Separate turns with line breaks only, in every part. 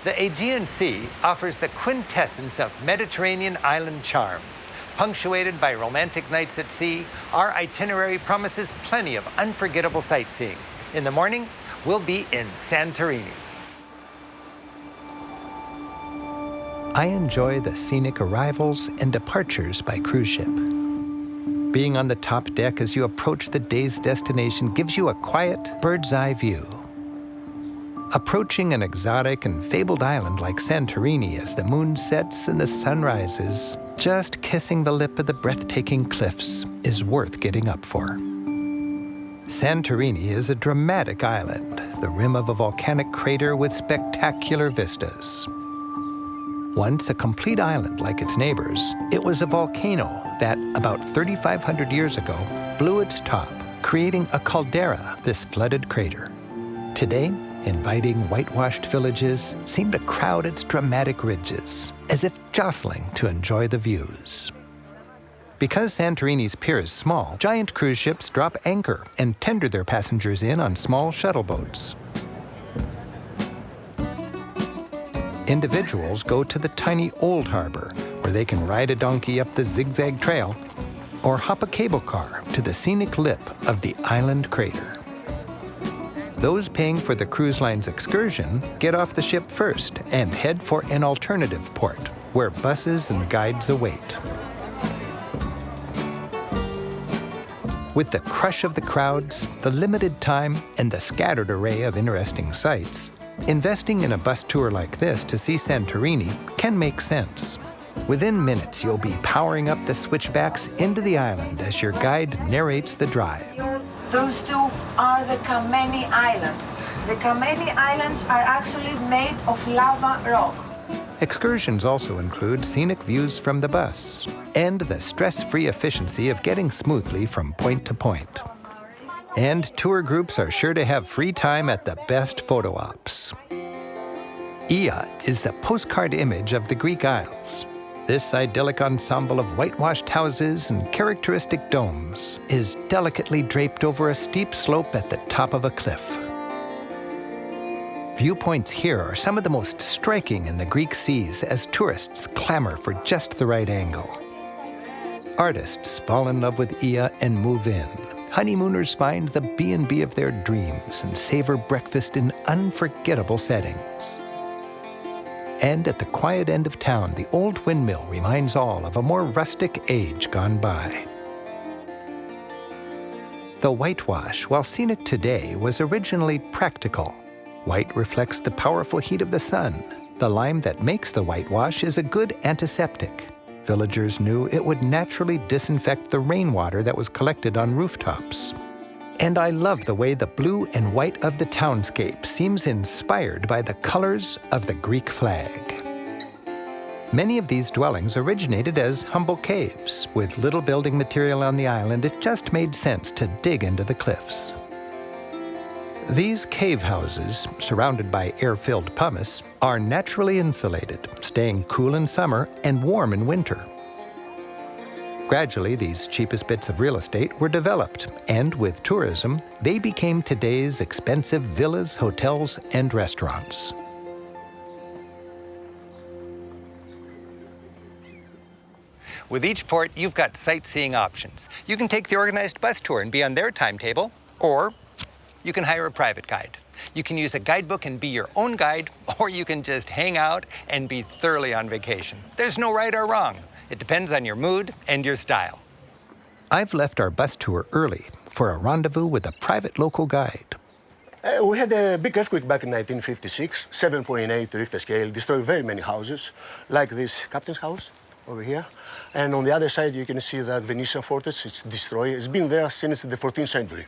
The Aegean Sea offers the quintessence of Mediterranean island charm. Punctuated by romantic nights at sea, our itinerary promises plenty of unforgettable sightseeing. In the morning, we'll be in Santorini. I enjoy the scenic arrivals and departures by cruise ship. Being on the top deck as you approach the day's destination gives you a quiet, bird's-eye view. Approaching an exotic and fabled island like Santorini as the moon sets and the sun rises, just kissing the lip of the breathtaking cliffs is worth getting up for. Santorini is a dramatic island, the rim of a volcanic crater with spectacular vistas. Once a complete island like its neighbors, it was a volcano that, about 3,500 years ago, blew its top, creating a caldera, this flooded crater. Today, inviting whitewashed villages seem to crowd its dramatic ridges, as if jostling to enjoy the views. Because Santorini's pier is small, giant cruise ships drop anchor and tender their passengers in on small shuttle boats. Individuals go to the tiny Old Harbor, where they can ride a donkey up the zigzag trail, or hop a cable car to the scenic lip of the island crater. Those paying for the cruise line's excursion get off the ship first and head for an alternative port, where buses and guides await. With the crush of the crowds, the limited time, and the scattered array of interesting sights, investing in a bus tour like this to see Santorini can make sense. Within minutes, you'll be powering up the switchbacks into the island as your guide narrates the drive.
Those two are the Kameni Islands. The Kameni Islands are actually made of lava rock.
Excursions also include scenic views from the bus and the stress-free efficiency of getting smoothly from point to point. And tour groups are sure to have free time at the best photo ops. Ia is the postcard image of the Greek Isles. This idyllic ensemble of whitewashed houses and characteristic domes is delicately draped over a steep slope at the top of a cliff. Viewpoints here are some of the most striking in the Greek seas as tourists clamor for just the right angle. Artists fall in love with Ia and move in. Honeymooners find the B&B of their dreams and savor breakfast in unforgettable settings. And at the quiet end of town, the old windmill reminds all of a more rustic age gone by. The whitewash, while scenic today, was originally practical. White reflects the powerful heat of the sun. The lime that makes the whitewash is a good antiseptic. Villagers knew it would naturally disinfect the rainwater that was collected on rooftops. And I love the way the blue and white of the townscape seems inspired by the colors of the Greek flag. Many of these dwellings originated as humble caves. With little building material on the island, it just made sense to dig into the cliffs. These cave houses, surrounded by air-filled pumice, are naturally insulated, staying cool in summer and warm in winter. Gradually, these cheapest bits of real estate were developed, and with tourism, they became today's expensive villas, hotels, and restaurants. With each port, you've got sightseeing options. You can take the organized bus tour and be on their timetable, or you can hire a private guide. You can use a guidebook and be your own guide, or you can just hang out and be thoroughly on vacation. There's no right or wrong. It depends on your mood and your style. I've left our bus tour early for a rendezvous with a private local guide.
We had a big earthquake back in 1956, 7.8 Richter scale, destroyed very many houses, like this captain's house over here. And on the other side, you can see that Venetian fortress, it's destroyed. It's been there since the 14th century.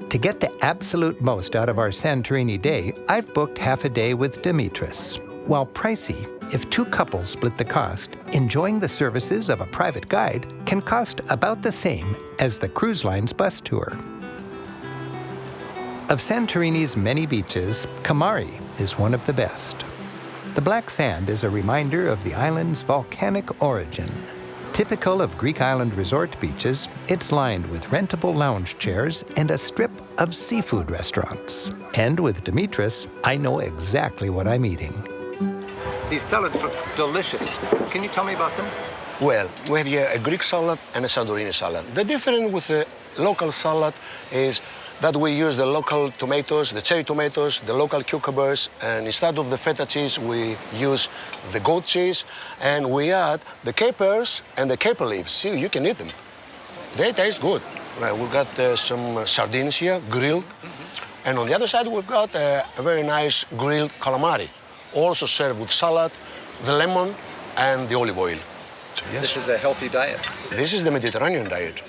To get the absolute most out of our Santorini day, I've booked half a day with Dimitris. While pricey, if two couples split the cost, enjoying the services of a private guide can cost about the same as the cruise line's bus tour. Of Santorini's many beaches, Kamari is one of the best. The black sand is a reminder of the island's volcanic origin. Typical of Greek island resort beaches, it's lined with rentable lounge chairs and a strip of seafood restaurants. And with Dimitris, I know exactly what I'm eating. These salads look delicious. Can you tell me about them?
Well, we have here a Greek salad and a Santorini salad. The difference with the local salad is that we use the local tomatoes, the cherry tomatoes, the local cucumbers, and instead of the feta cheese, we use the goat cheese, and we add the capers and the caper leaves. See, you can eat them. They taste good. We've got some sardines here, grilled, and on the other side, we've got a very nice grilled calamari, also served with salad, the lemon, and the olive oil.
Yes. This is a healthy diet.
This is the Mediterranean diet.